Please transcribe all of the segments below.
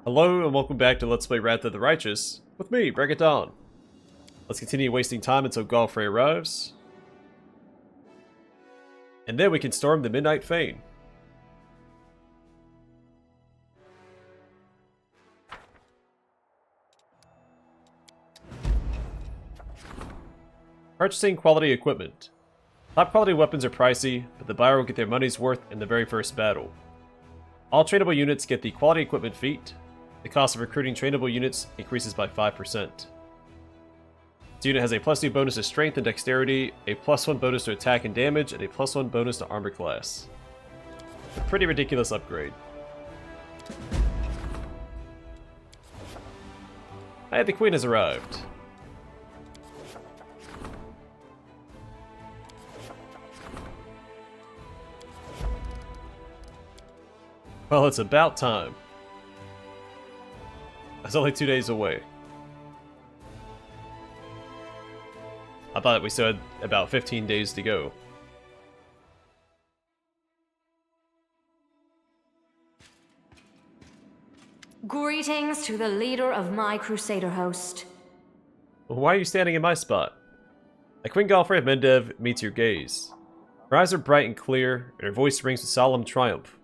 Hello and welcome back to Let's Play Wrath of the Righteous, with me, Break It Dawn. Let's continue wasting time until Galfrey arrives. And then we can storm the Midnight Fane. Purchasing quality equipment. Top quality weapons are pricey, but the buyer will get their money's worth in the very first battle. All tradable units get the quality equipment feat. The cost of recruiting trainable units increases by 5%. This unit has a +2 bonus to strength and dexterity, a +1 bonus to attack and damage, and a +1 bonus to armor class. A pretty ridiculous upgrade. Hey, the Queen has arrived. Well, it's about time. That's only 2 days away. I thought we still had about 15 days to go. Greetings to the leader of my Crusader host. Why are you standing in my spot? The Queen Galfrey of Mendev meets your gaze. Her eyes are bright and clear, and her voice rings with solemn triumph.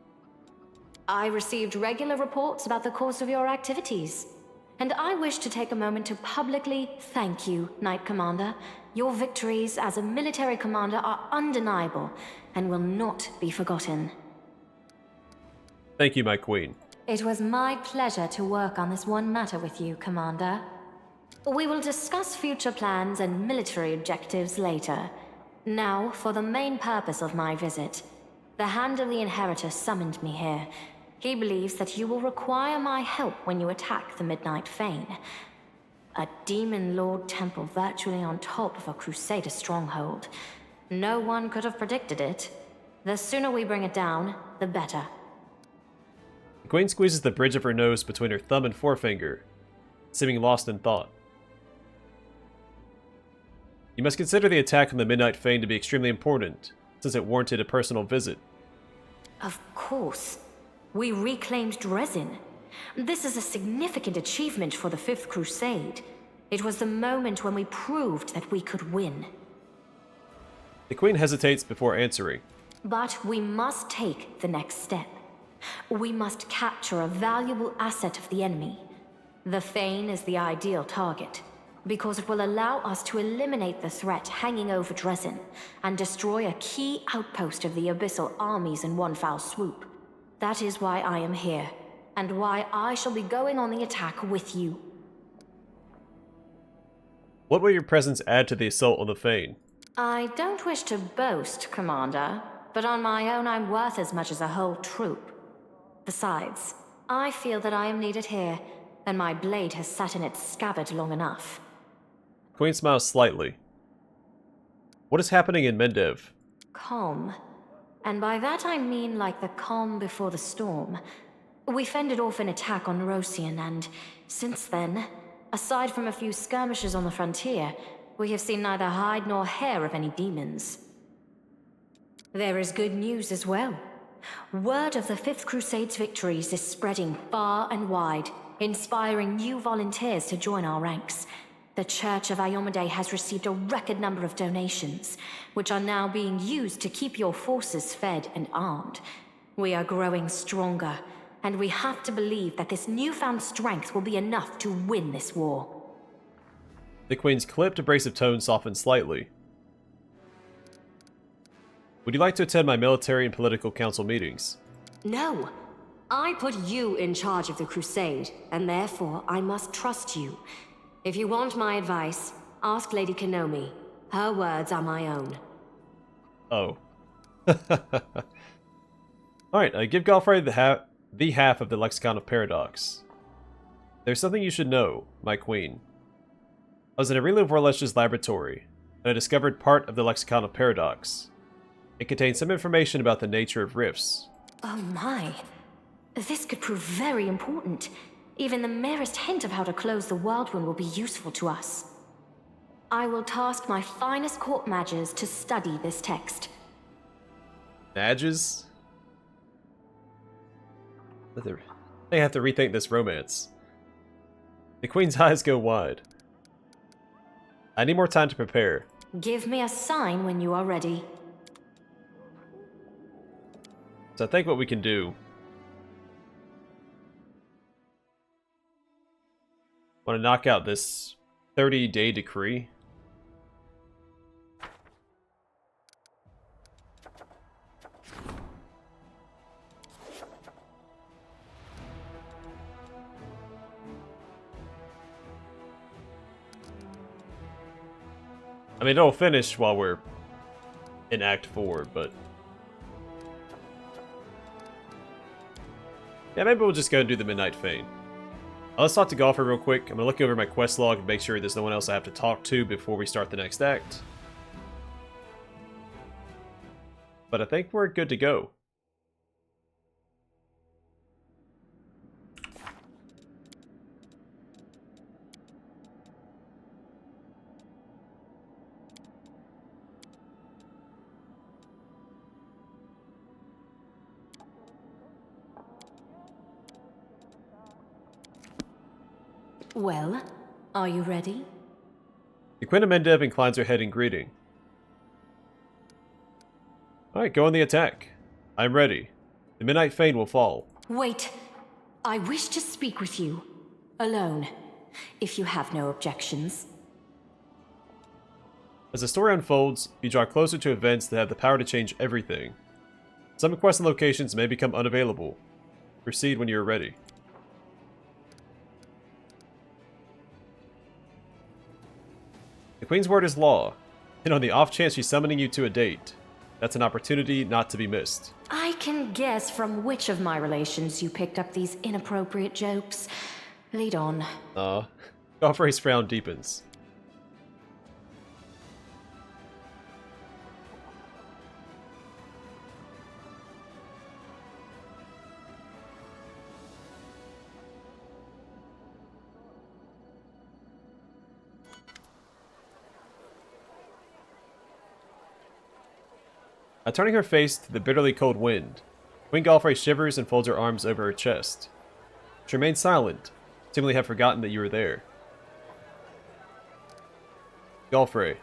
I received regular reports about the course of your activities, and I wish to take a moment to publicly thank you, Knight Commander. Your victories as a military commander are undeniable and will not be forgotten. Thank you, my queen. It was my pleasure to work on this one matter with you, Commander. We will discuss future plans and military objectives later. Now, for the main purpose of my visit. The Hand of the Inheritor summoned me here. He believes that you will require my help when you attack the Midnight Fane. A Demon Lord temple virtually on top of a Crusader stronghold. No one could have predicted it. The sooner we bring it down, the better. The queen squeezes the bridge of her nose between her thumb and forefinger, seeming lost in thought. You must consider the attack on the Midnight Fane to be extremely important, since it warranted a personal visit. Of course. We reclaimed Dresden. This is a significant achievement for the Fifth Crusade. It was the moment when we proved that we could win. The queen hesitates before answering. But we must take the next step. We must capture a valuable asset of the enemy. The Fane is the ideal target, because it will allow us to eliminate the threat hanging over Dresden and destroy a key outpost of the Abyssal armies in one foul swoop. That is why I am here, and why I shall be going on the attack with you. What will your presence add to the assault on the Fane? I don't wish to boast, Commander, but on my own I'm worth as much as a whole troop. Besides, I feel that I am needed here, and my blade has sat in its scabbard long enough. Queen smiles slightly. What is happening in Mendev? Calm. And by that I mean like the calm before the storm. We fended off an attack on Rosian, and since then, aside from a few skirmishes on the frontier, we have seen neither hide nor hair of any demons. There is good news as well. Word of the Fifth Crusade's victories is spreading far and wide, inspiring new volunteers to join our ranks. The Church of Iomedae has received a record number of donations, which are now being used to keep your forces fed and armed. We are growing stronger, and we have to believe that this newfound strength will be enough to win this war. The queen's clipped, abrasive tone softens slightly. Would you like to attend my military and political council meetings? No. I put you in charge of the crusade, and therefore I must trust you. If you want my advice, ask Lady Kenomi. Her words are my own. Oh. Alright, give Galfrey the half of the Lexicon of Paradox. There's something you should know, my queen. I was in Aurelio Vorlesh's laboratory, and I discovered part of the Lexicon of Paradox. It contains some information about the nature of rifts. Oh my. This could prove very important. Even the merest hint of how to close the world wound will be useful to us. I will task my finest court mages to study this text. Mages? They have to rethink this romance. The Queen's eyes go wide. I need more time to prepare. Give me a sign when you are ready. So I think what we can do... want to knock out this 30-day decree. I mean, it'll finish while we're in Act 4, but... yeah, maybe we'll just go and do the Midnight Fane. Let's talk to Galfrey real quick. I'm going to look over my quest log and make sure there's no one else I have to talk to before we start the next act. But I think we're good to go. Well, are you ready? The Queen of Mendev inclines her head in greeting. Alright, go on the attack. I'm ready. The Midnight Fane will fall. Wait. I wish to speak with you. Alone. If you have no objections. As the story unfolds, you draw closer to events that have the power to change everything. Some quests and locations may become unavailable. Proceed when you are ready. The Queen's word is law, and on the off chance she's summoning you to a date, that's an opportunity not to be missed. I can guess from which of my relations you picked up these inappropriate jokes. Lead on. Galfrey's frown deepens. Turning her face to the bitterly cold wind, Queen Galfrey shivers and folds her arms over her chest. She remains silent, seemingly have forgotten that you were there. Galfrey.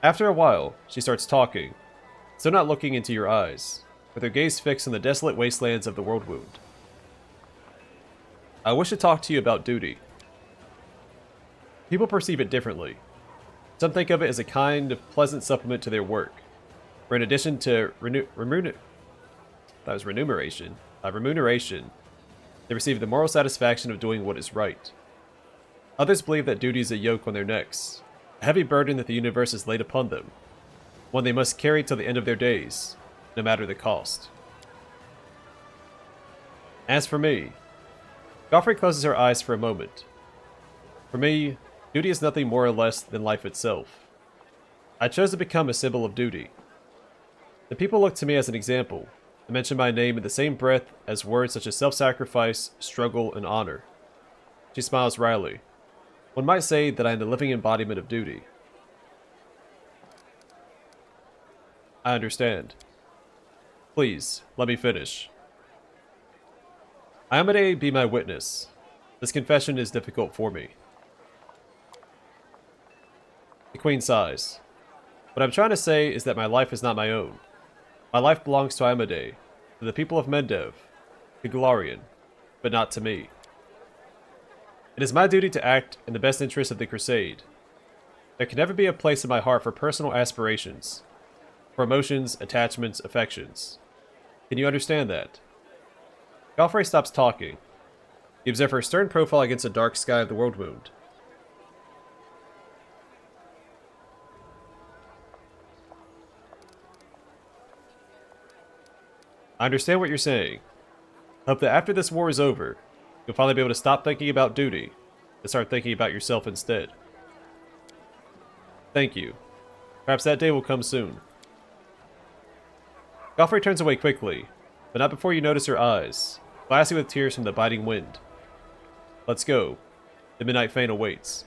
After a while, she starts talking, still not looking into your eyes, with her gaze fixed on the desolate wastelands of the World Wound. I wish to talk to you about duty. People perceive it differently. Some think of it as a kind of pleasant supplement to their work, where in addition to remuneration, they receive the moral satisfaction of doing what is right. Others believe that duty is a yoke on their necks, a heavy burden that the universe has laid upon them, one they must carry till the end of their days, no matter the cost. As for me, Galfrey closes her eyes for a moment. For me, duty is nothing more or less than life itself. I chose to become a symbol of duty. The people look to me as an example, and mention my name in the same breath as words such as self-sacrifice, struggle, and honor. She smiles wryly. One might say that I am the living embodiment of duty. I understand. Please, let me finish. Amade be my witness. This confession is difficult for me. The Queen sighs. What I'm trying to say is that my life is not my own. My life belongs to Amade, to the people of Mendev, to Galarian, but not to me. It is my duty to act in the best interest of the Crusade. There can never be a place in my heart for personal aspirations, for emotions, attachments, affections. Can you understand that? Galfrey stops talking. You observe her stern profile against the dark sky of the World Wound. I understand what you're saying. I hope that after this war is over, you'll finally be able to stop thinking about duty and start thinking about yourself instead. Thank you. Perhaps that day will come soon. Galfrey turns away quickly, but not before you notice her eyes, glassy with tears from the biting wind. Let's go. The Midnight Fane awaits.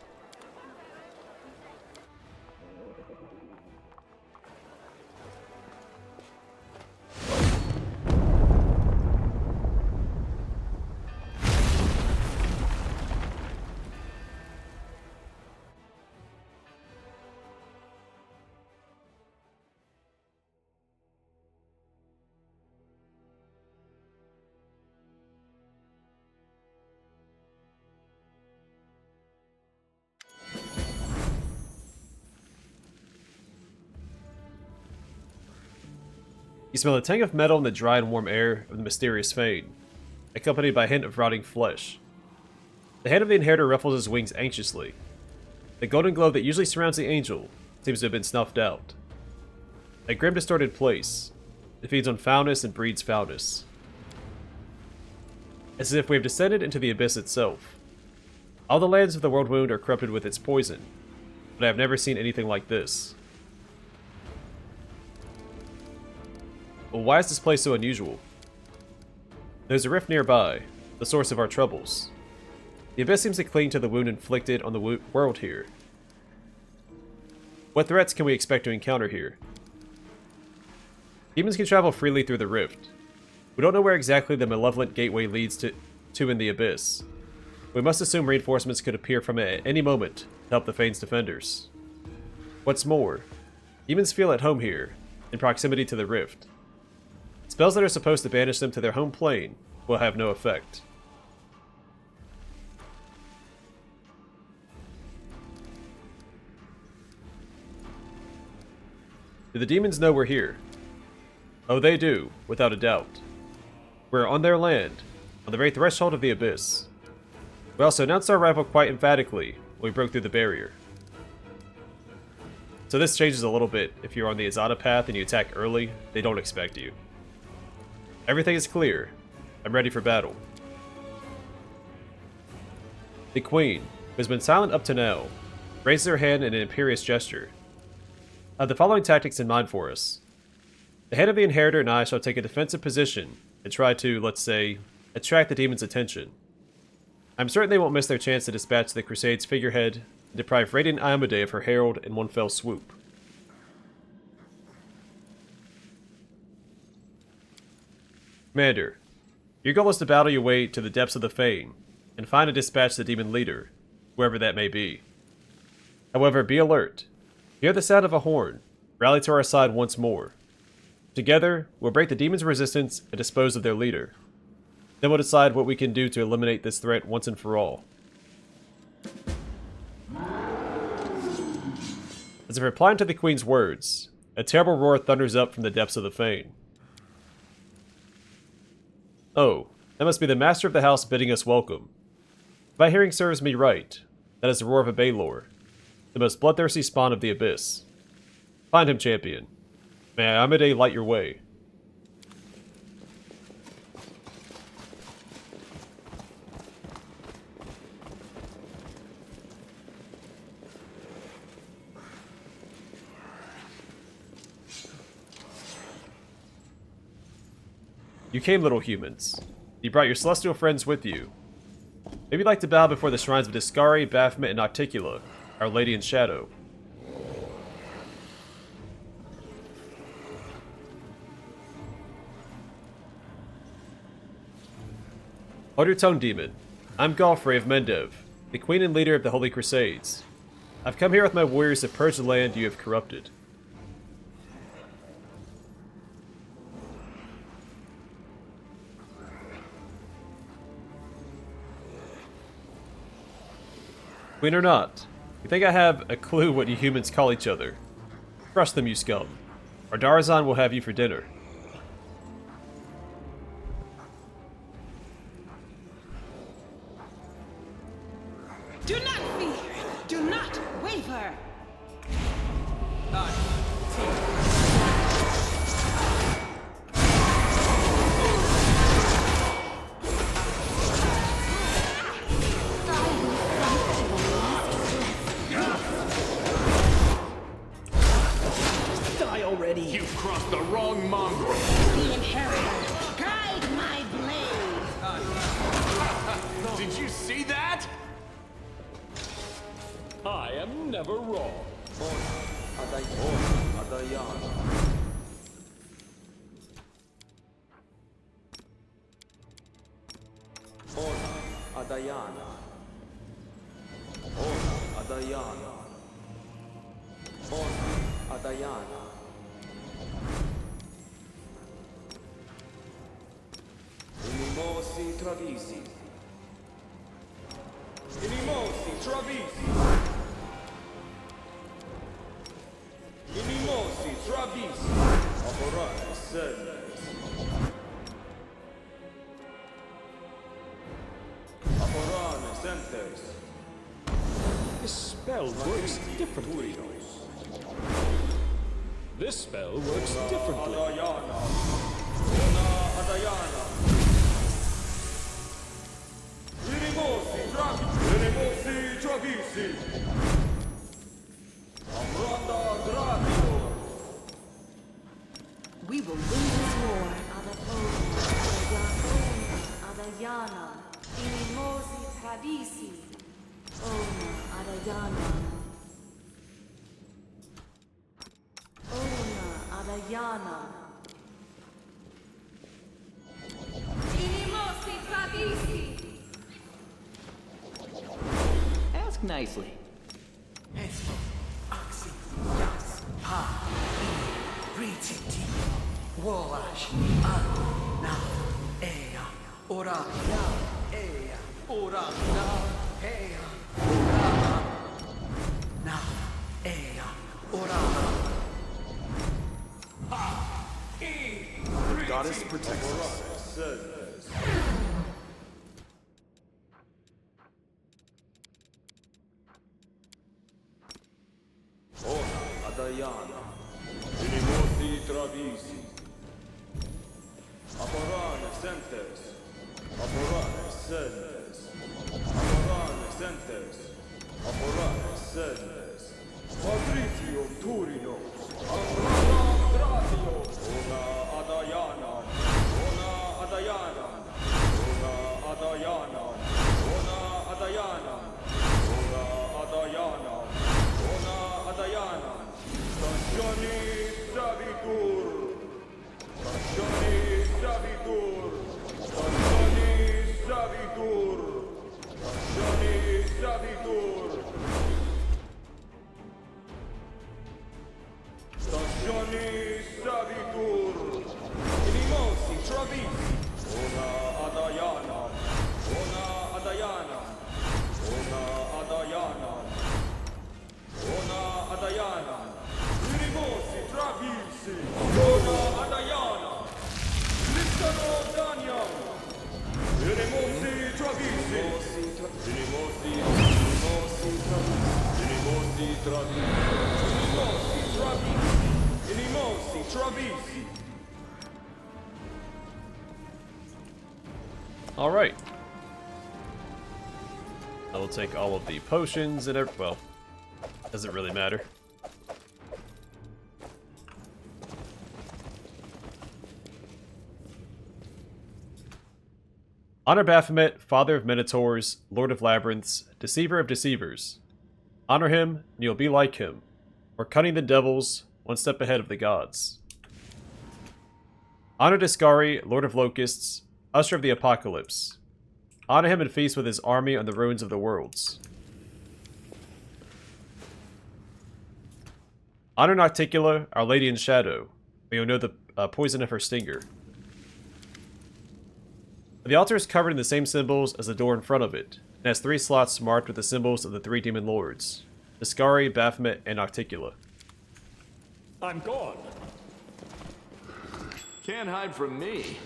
You smell a tang of metal in the dry and warm air of the mysterious Fane, accompanied by a hint of rotting flesh. The hand of the Inheritor ruffles his wings anxiously. The golden glow that usually surrounds the angel seems to have been snuffed out. A grim, distorted place. It feeds on foulness and breeds foulness. As if we have descended into the abyss itself. All the lands of the World Wound are corrupted with its poison, but I have never seen anything like this. Well, why is this place so unusual? There's a rift nearby, the source of our troubles. The abyss seems to cling to the wound inflicted on the world here. What threats can we expect to encounter here? Demons can travel freely through the rift. We don't know where exactly the malevolent gateway leads to in the abyss. We must assume reinforcements could appear from it at any moment to help the Fane's defenders. What's more, demons feel at home here, in proximity to the rift. Spells that are supposed to banish them to their home plane will have no effect. Do the demons know we're here? Oh, they do, without a doubt. We're on their land, on the very threshold of the abyss. We also announced our arrival quite emphatically when we broke through the barrier. So this changes a little bit. If you're on the Azada path and you attack early, they don't expect you. Everything is clear. I'm ready for battle. The Queen, who has been silent up to now, raises her hand in an imperious gesture. I have the following tactics in mind for us. The head of the Inheritor and I shall take a defensive position and try to, let's say, attract the demons' attention. I'm certain they won't miss their chance to dispatch the Crusade's figurehead and deprive Radiant Iomedae of her herald in one fell swoop. Commander, your goal is to battle your way to the depths of the Fane and find and dispatch the demon leader, whoever that may be. However, be alert. Hear the sound of a horn. Rally to our side once more. Together, we'll break the demons' resistance and dispose of their leader. Then we'll decide what we can do to eliminate this threat once and for all. As if replying to the Queen's words, a terrible roar thunders up from the depths of the Fane. Oh, that must be the master of the house bidding us welcome. If my hearing serves me right, that is the roar of a Baylor, the most bloodthirsty spawn of the abyss. Find him, champion. May Iomedae light your way. You came, little humans. You brought your celestial friends with you. Maybe you'd like to bow before the shrines of Discari, Baphomet, and Nocticula, Our Lady in Shadow. Hold your tongue, demon. I'm Galfrey of Mendev, the Queen and leader of the Holy Crusades. I've come here with my warriors to purge the land you have corrupted. Queen or not, you think I have a clue what you humans call each other? Crush them, you scum. Or Darazan will have you for dinner. Do not fear! Do not waver! Die already! You've crossed the wrong mongrel! The Inheritor, guide my blade! Did you see that? I am never wrong. Overrun. This spell works differently. This spell works differently. We will win this war. Adayana, Inimosi Tradisi, Ona Adayana. Ona Adayana. Inimosi Tradisi. Ask nicely. Esto, Axi, Yas, Pa, I, Rititi, Woash, An, Na, Ea, Ora, Na, Ea, Ora, Na, Ea, Ora, Na, Ea, Ora. The goddess protects us. Adayana, Inimosi Travisi, Aporane Sentes, Aporane Senes, Aporane Sentes, Aporane Senes, Patritio Turino, Amrata Tratio, Ona Adayana, Ona Adayana, Ona Adayana, Ona Adayana, Ona Adayana, Ona Adayana, Stagioni Savitur, Stagioni Savitur, Stagioni Savitur, Stagioni Savitur, Stagioni Savitur, Inimosi Travisi, Ona Adayana, Ona Adayana, Ona Adayana, Ona Adayana, Inimosi Travisi, Ona Adayana, Listano Daniel, Inimosi Travisi, Inimosi, Inimosi Travisi, Inimosi Travisi, Inimosi Travisi, Inimosi Travisi. Alright. I will take all of the potions and well, doesn't really matter. Honor Baphomet, Father of Minotaurs, Lord of Labyrinths, Deceiver of Deceivers. Honor him, and you'll be like him. More cunning than devils, one step ahead of the gods. Honor Discari, Lord of Locusts, Usher of the Apocalypse. Honor him and feast with his army on the ruins of the worlds. Honor Nocticula, Our Lady in Shadow. May you know the poison of her stinger. The altar is covered in the same symbols as the door in front of it, and has 3 slots marked with the symbols of the 3 demon lords, Discari, Baphomet, and Nocticula. I'm gone. Can't hide from me.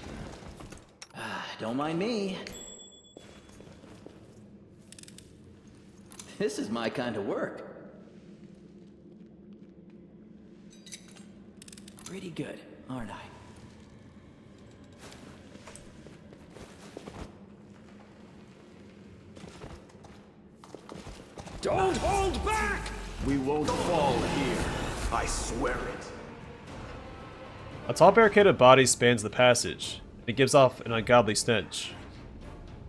Don't mind me. This is my kind of work. Pretty good, aren't I? Don't hold back! We won't fall here. I swear it. A tall barricaded body spans the passage, and it gives off an ungodly stench.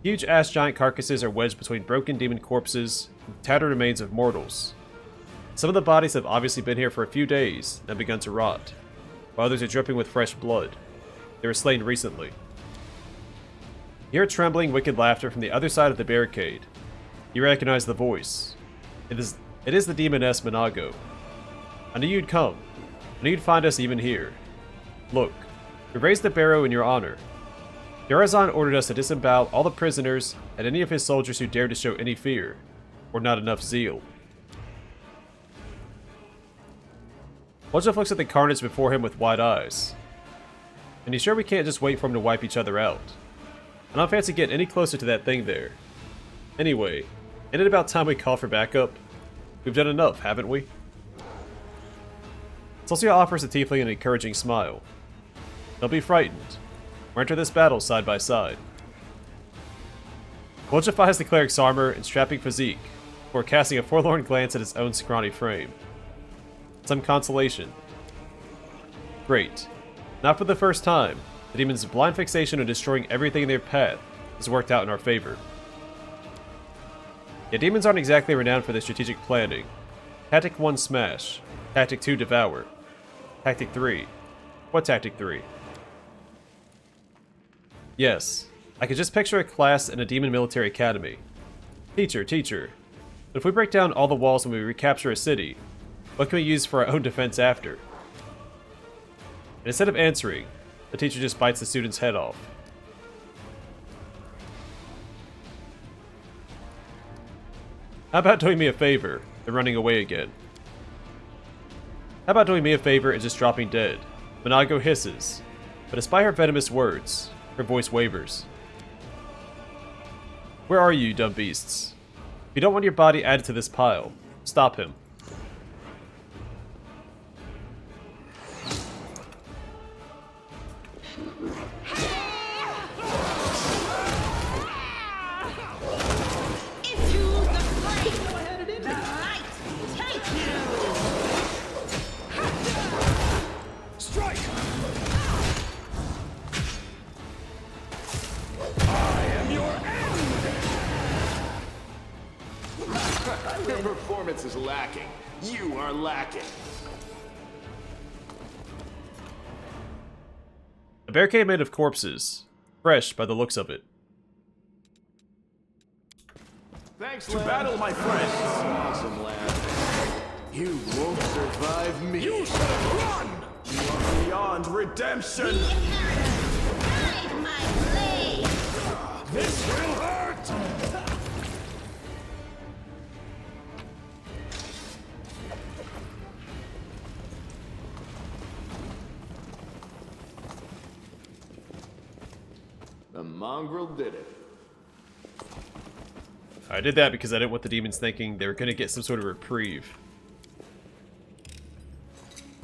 Huge ash giant carcasses are wedged between broken demon corpses and tattered remains of mortals. Some of the bodies have obviously been here for a few days and have begun to rot, while others are dripping with fresh blood. They were slain recently. You hear trembling, wicked laughter from the other side of the barricade. You recognize the voice. It is the demoness Minago. I knew you'd come. I knew you'd find us even here. Look, we raised the barrow in your honor. Darazan ordered us to disembowel all the prisoners and any of his soldiers who dared to show any fear, or not enough zeal. Wojciech looks at the carnage before him with wide eyes. And you sure we can't just wait for them to wipe each other out? I don't fancy getting any closer to that thing there. Anyway, isn't it about time we call for backup? We've done enough, haven't we? Celsia offers the tiefling an encouraging smile. Don't be frightened. We'll enter this battle side by side. Wulch defies the cleric's armor and strapping physique, before casting a forlorn glance at his own scrawny frame. Some consolation. Great. Not for the first time, the demon's blind fixation on destroying everything in their path has worked out in our favor. Yet demons aren't exactly renowned for their strategic planning. Tactic 1, smash. Tactic 2, devour. Tactic 3. What tactic 3? Yes, I could just picture a class in a demon military academy. Teacher, teacher. But if we break down all the walls when we recapture a city, what can we use for our own defense after? And instead of answering, the teacher just bites the student's head off. How about doing me a favor and running away again? How about doing me a favor and just dropping dead? Monago hisses, but despite her venomous words, her voice wavers. Where are you, dumb beasts? If you don't want your body added to this pile, stop him. Your performance is lacking. You are lacking. A barricade made of corpses. Fresh by the looks of it. Thanks to battle, my friends. Awesome, lad. You won't survive me. You should run! You are beyond redemption. This will hurt! The mongrel did it. I did that because I didn't want the demons thinking they were going to get some sort of reprieve.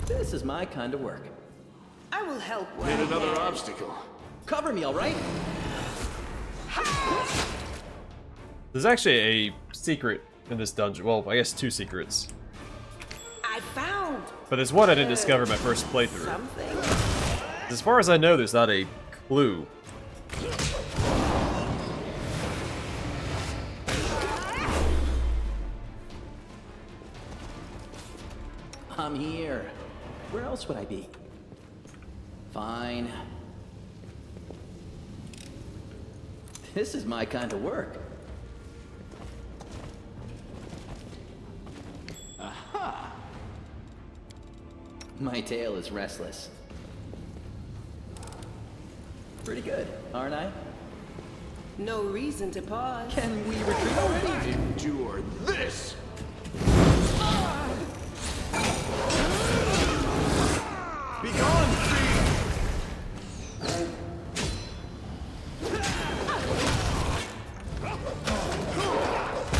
This is my kind of work. I will help. Hit another obstacle. Cover me, all right? There's actually a secret in this dungeon. Well, I guess two secrets. I found But there's one I didn't discover in my first playthrough. something. As far as I know, there's not a clue. I'm here. Where else would I be? Fine. This is my kind of work. Aha! My tail is restless. Pretty good, aren't I? No reason to pause. Can we retreat already? Endure this! Begone, fiend!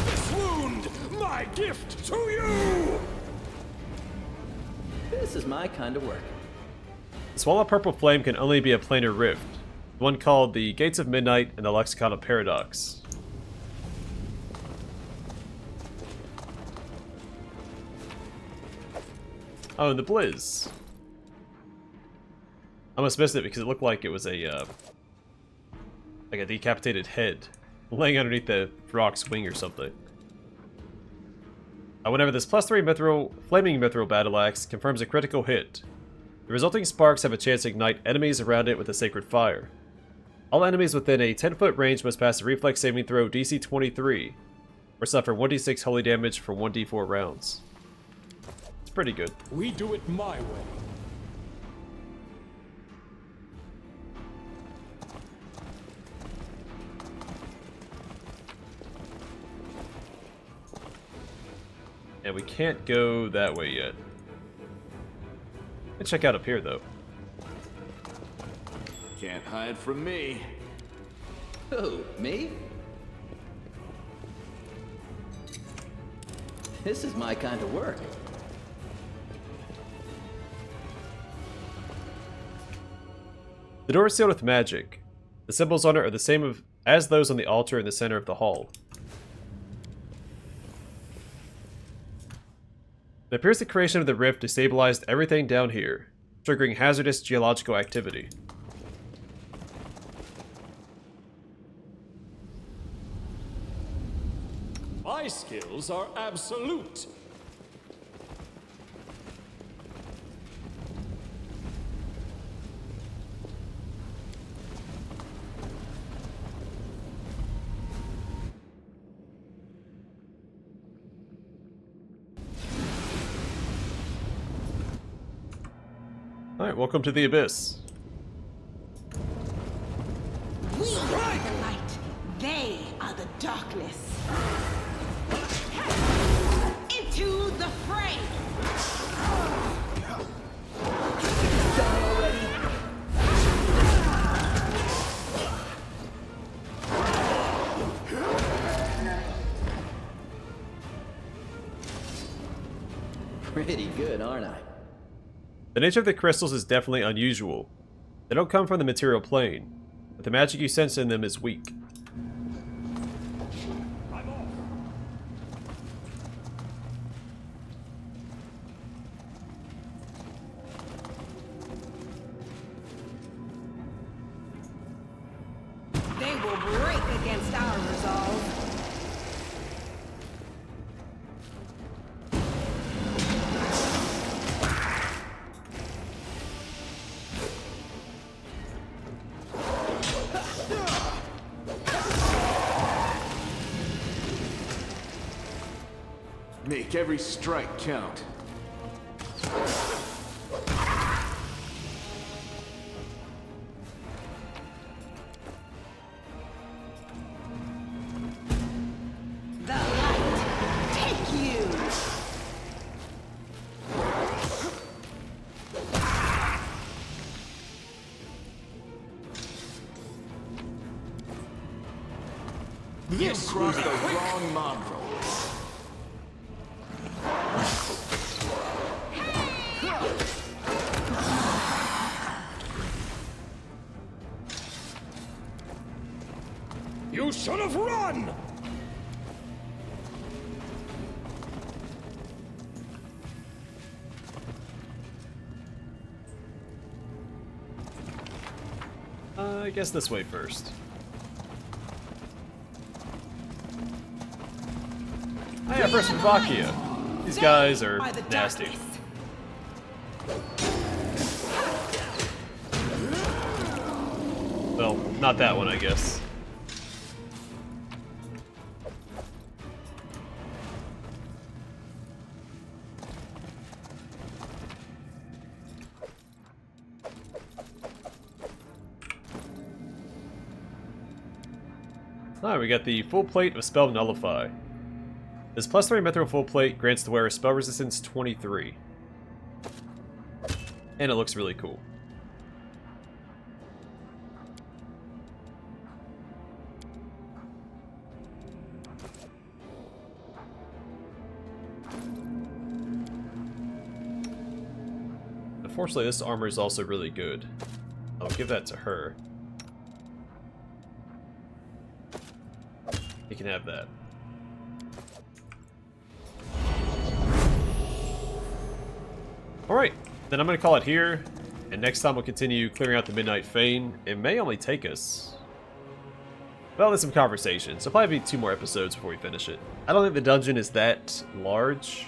This wound, my gift to you! This is my kind of work. The Swallow Purple Flame can only be a planar rift, the one called the Gates of Midnight and the Lexicon of Paradox. Oh, and the Blizz. I almost missed it because it looked like it was a decapitated head laying underneath the rock's wing or something. Whenever this +3 mithril, flaming mithril battle axe confirms a critical hit, the resulting sparks have a chance to ignite enemies around it with a sacred fire. All enemies within a 10-foot range must pass a reflex saving throw DC 23, or suffer 1d6 holy damage for 1d4 rounds. It's pretty good. We do it my way. And we can't go that way yet. Let's check out up here, though. Can't hide from me. Who, me? This is my kind of work. The door is sealed with magic. The symbols on it are the same as those on the altar in the center of the hall. It appears the creation of the rift destabilized everything down here, triggering hazardous geological activity. My skills are absolute. Alright, welcome to the Abyss. We are the light. They are the darkness. Into the fray. Pretty good, aren't I? The nature of the crystals is definitely unusual. They don't come from the material plane, but the magic you sense in them is weak. They will break against our resolve. Make every strike count. The light, take you! This was the wrong mongrel. You should have run! I guess this way first. Oh yeah, first Slovakia. These guys are the nasty. darkness. Well, not that one, I guess. Alright, we got the full plate of Spell Nullify. This +3 Mithril full plate grants the wearer spell resistance 23. And it looks really cool. Unfortunately, this armor is also really good. I'll give that to her. You can have that. Alright, then I'm going to call it here, and next time we'll continue clearing out the Midnight Fane. It may only take us... well, there's some conversation, so probably be 2 more episodes before we finish it. I don't think the dungeon is that large.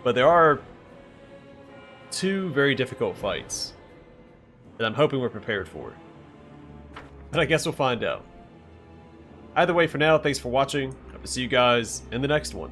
But there are 2 very difficult fights that I'm hoping we're prepared for. But I guess we'll find out. Either way, for now, thanks for watching. Hope to see you guys in the next one.